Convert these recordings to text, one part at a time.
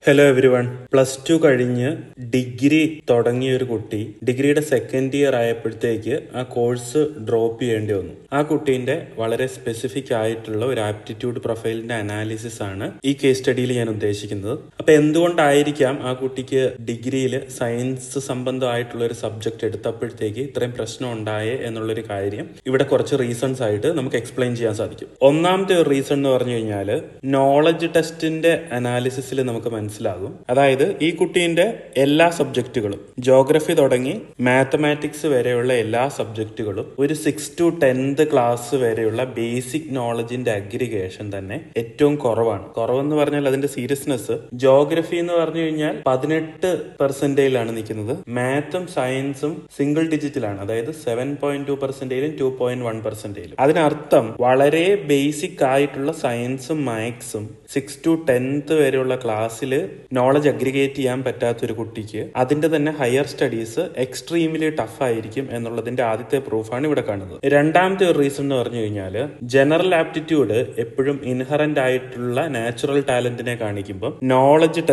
Hello every one. +2 കഴിഞ്ഞ് degree തുടങ്ങിയ ഒരു കുട്ടി ഡിഗ്രിയുടെ സെക്കൻഡ് ഇയർ ആയപ്പോഴത്തേക്ക് ആ കോഴ്സ് ഡ്രോപ്പ് ചെയ്യേണ്ടി വന്നു. ആ കുട്ടീന്റെ വളരെ സ്പെസിഫിക് ആയിട്ടുള്ള ഒരു ആപ്റ്റിറ്റ്യൂഡ് പ്രൊഫൈലിന്റെ അനാലിസിസ് ആണ് ഈ കേസ് സ്റ്റഡിയിൽ ഞാൻ ഉദ്ദേശിക്കുന്നത്. അപ്പൊ എന്തുകൊണ്ടായിരിക്കാം ആ കുട്ടിക്ക് ഡിഗ്രിയിൽ സയൻസ് സംബന്ധമായിട്ടുള്ള ഒരു സബ്ജക്ട് എടുത്തപ്പോഴത്തേക്ക് ഇത്രയും പ്രശ്നം ഉണ്ടായേ എന്നുള്ളൊരു കാര്യം ഇവിടെ കുറച്ച് റീസൺസ് ആയിട്ട് നമുക്ക് എക്സ്പ്ലെയിൻ ചെയ്യാൻ സാധിക്കും. ഒന്നാമത്തെ ഒരു റീസൺ എന്ന് പറഞ്ഞു കഴിഞ്ഞാൽ നോളജ് ടെസ്റ്റിന്റെ അനാലിസിസിൽ നമുക്ക് മനസ്സിലാകും. അതായത് ഈ കുട്ടീന്റെ എല്ലാ സബ്ജക്റ്റുകളും ജോഗ്രഫി തുടങ്ങി മാത്തമാറ്റിക്സ് വരെയുള്ള എല്ലാ സബ്ജക്റ്റുകളും ഒരു 6 to 10th ക്ലാസ് വരെയുള്ള ബേസിക് നോളജിന്റെ അഗ്രിഗേഷൻ തന്നെ ഏറ്റവും കുറവെന്ന് പറഞ്ഞാൽ അതിന്റെ സീരിയസ്നെസ് ജോഗ്രഫി എന്ന് പറഞ്ഞു കഴിഞ്ഞാൽ 18% നിൽക്കുന്നത്. മാത്തും സയൻസും സിംഗിൾ ഡിജിറ്റിലാണ്, അതായത് 7.2%, 2.1%. അതിനർത്ഥം വളരെ ബേസിക് ആയിട്ടുള്ള സയൻസും മാത്സും 6 to 10th വരെയുള്ള ക്ലാസ്സിൽ നോളജ് അഗ്രിഗേറ്റ് ചെയ്യാൻ പറ്റാത്ത ഒരു കുട്ടിക്ക് അതിന്റെ തന്നെ ഹയർ സ്റ്റഡീസ് എക്സ്ട്രീംലി ടഫ് ആയിരിക്കും എന്നുള്ളതിന്റെ ആദ്യത്തെ പ്രൂഫാണ് ഇവിടെ കാണുന്നത്. രണ്ടാമത്തെ ഒരു റീസൺ എന്ന് പറഞ്ഞു കഴിഞ്ഞാൽ ജനറൽ ആപ്റ്റിറ്റ്യൂഡ് എപ്പോഴും ഇൻഹറന്റ് ആയിട്ടുള്ള നാച്ചുറൽ ടാലന്റിനെ കാണിക്കുമ്പോൾ നോളജ്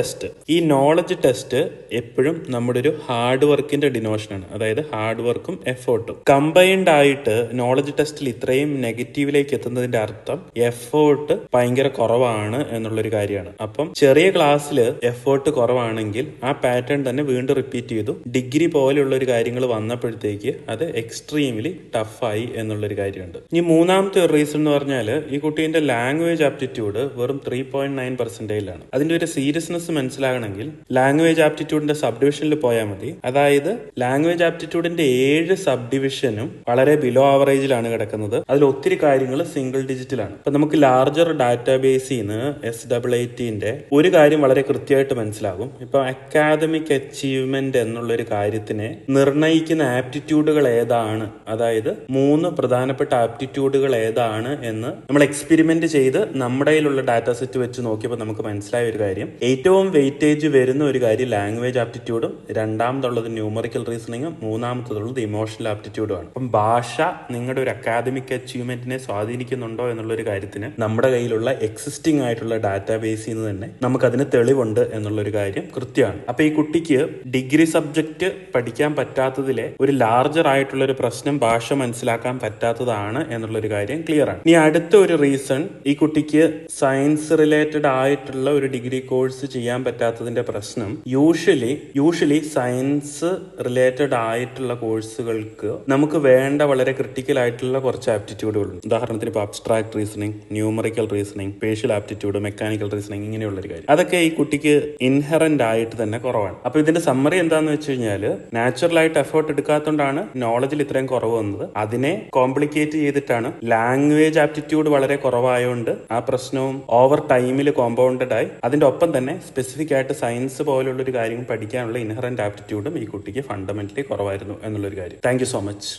ടെസ്റ്റ് എപ്പോഴും നമ്മുടെ ഒരു ഹാർഡ് വർക്കിന്റെ ഡിനോഷനാണ്. അതായത് ഹാർഡ് വർക്കും എഫേർട്ടും കമ്പൈൻഡ് ആയിട്ട് നോളജ് ടെസ്റ്റിൽ ഇത്രയും നെഗറ്റീവിലേക്ക് എത്തുന്നതിന്റെ അർത്ഥം എഫേർട്ട് ഭയങ്കര കുറവാണ് എന്നുള്ളൊരു കാര്യമാണ്. അപ്പം ചെറിയ ക്ലാസ്സിൽ എഫേർട്ട് കുറവാണെങ്കിൽ ആ പാറ്റേൺ തന്നെ വീണ്ടും റിപ്പീറ്റ് ചെയ്തു. ഡിഗ്രി പോലെയുള്ള ഒരു കാര്യങ്ങൾ വന്നപ്പോഴത്തേക്ക് അത് എക്സ്ട്രീംലി ടഫായി എന്നുള്ളൊരു കാര്യമുണ്ട്. ഇനി മൂന്നാമത്തെ ഒരു റീസൺ എന്ന് പറഞ്ഞാൽ ഈ കുട്ടീന്റെ ലാംഗ്വേജ് ആപ്റ്റിറ്റ്യൂഡ് വെറും 3.9% അതിന്റെ ഒരു സീരിയസ്നെസ് മനസ്സിലാകണമെങ്കിൽ ലാംഗ്വേജ് ആപ്റ്റിറ്റ്യൂഡിന്റെ സബ് ഡിവിഷനിൽ പോയാൽ മതി. അതായത് ലാംഗ്വേജ് ആപ്റ്റിറ്റ്യൂഡിന്റെ 7 സബ് ഡിവിഷനും വളരെ ബിലോ ആവറേജിലാണ് കിടക്കുന്നത്. അതിൽ ഒത്തിരി കാര്യങ്ങൾ സിംഗിൾ ഡിജിറ്റിലാണ്. അപ്പൊ നമുക്ക് ലാർജർ ഡാറ്റാബേസിൽ നിന്ന് SAATന്റെ ഒരു കാര്യം വളരെ കൃത്യമായിട്ട് മനസ്സിലാകും. ഇപ്പൊ അക്കാദമിക് അച്ചീവ്മെന്റ് എന്നുള്ളൊരു കാര്യത്തിനെ നിർണയിക്കുന്ന ആപ്റ്റിറ്റ്യൂഡുകൾ ഏതാണ്, അതായത് 3 പ്രധാനപ്പെട്ട ആപ്റ്റിറ്റ്യൂഡുകൾ ഏതാണ് എന്ന് നമ്മൾ എക്സ്പെരിമെന്റ് ചെയ്ത് നമ്മുടെ കയ്യിലുള്ള ഡാറ്റ സെറ്റ് വെച്ച് നോക്കിയപ്പോൾ നമുക്ക് മനസ്സിലായ ഒരു കാര്യം, ഏറ്റവും വെയിറ്റേജ് വരുന്ന ഒരു കാര്യം ലാംഗ്വേജ് ആപ്റ്റിറ്റ്യൂഡും, രണ്ടാമതുള്ളത് ന്യൂമറിക്കൽ റീസണിങ്ങും, മൂന്നാമത്തുള്ളത് ഇമോഷണൽ ആപ്റ്റിറ്റ്യൂഡുമാണ്. അപ്പം ഭാഷ നിങ്ങളുടെ ഒരു അക്കാദമിക് അച്ചീവ്മെന്റിനെ സ്വാധീനിക്കുന്നുണ്ടോ എന്നുള്ളൊരു കാര്യത്തിന് നമ്മുടെ കയ്യിലുള്ള എക്സിസ്റ്റിംഗ് ആയിട്ടുള്ള ഡാറ്റാബേസിൽ നിന്ന് തന്നെ നമുക്കതിന് തെളിവുണ്ട് എന്നുള്ളൊരു കാര്യം കൃത്യമാണ്. അപ്പൊ ഈ കുട്ടിക്ക് ഡിഗ്രി സബ്ജക്ട് പഠിക്കാൻ പറ്റാത്തതിലെ ഒരു ലാർജർ ആയിട്ടുള്ള ഒരു പ്രശ്നം ഭാഷ മനസ്സിലാക്കാൻ പറ്റാത്തതാണ് എന്നുള്ളൊരു കാര്യം ക്ലിയർ ആണ്. ഇനി അടുത്ത ഒരു റീസൺ, ഈ കുട്ടിക്ക് സയൻസ് റിലേറ്റഡ് ആയിട്ടുള്ള ഒരു ഡിഗ്രി കോഴ്സ് ചെയ്യാൻ പറ്റാത്തതിന്റെ പ്രശ്നം യൂഷ്വലി സയൻസ് റിലേറ്റഡ് ആയിട്ടുള്ള കോഴ്സുകൾക്ക് നമുക്ക് വേണ്ട വളരെ ക്രിട്ടിക്കൽ ആയിട്ടുള്ള കുറച്ച് ആപ്റ്റിറ്റ്യൂഡുകളുണ്ട്. ഉദാഹരണത്തിന് ഇപ്പോൾ abstract reasoning, numerical reasoning, spatial aptitude, mechanical reasoning, ഇങ്ങനെയുള്ള ഒരു കാര്യം അതൊക്കെ ഈ കുട്ടിക്ക് ഇൻഹറന്റ് ആയിട്ട് തന്നെ കുറവാണ്. അപ്പൊ ഇതിന്റെ സമ്മറി എന്താന്ന് വെച്ച് കഴിഞ്ഞാൽ നാച്ചുറൽ ആയിട്ട് എഫേർട്ട് എടുക്കാത്തതുകൊണ്ടാണ് നോളജിൽ ഇത്രയും കുറവ് വന്നത്. അതിനെ കോംപ്ലിക്കേറ്റ് ചെയ്തിട്ടാണ് ലാംഗ്വേജ് ആപ്റ്റിറ്റ്യൂഡ് വളരെ കുറവായതുകൊണ്ട് ആ പ്രശ്നവും ഓവർ ടൈമിൽ കോമ്പൗണ്ടഡ് ആയി. അതിന്റെ ഒപ്പം തന്നെ സ്പെസിഫിക് ആയിട്ട് സയൻസ് പോലുള്ള ഒരു കാര്യം പഠിക്കാനുള്ള ഇൻഹറന്റ് ആപ്റ്റിറ്റ്യൂഡും ഈ കുട്ടിക്ക് ഫണ്ടമെന്റലി കുറവായിരുന്നു എന്നുള്ളൊരു കാര്യം. Thank you so much.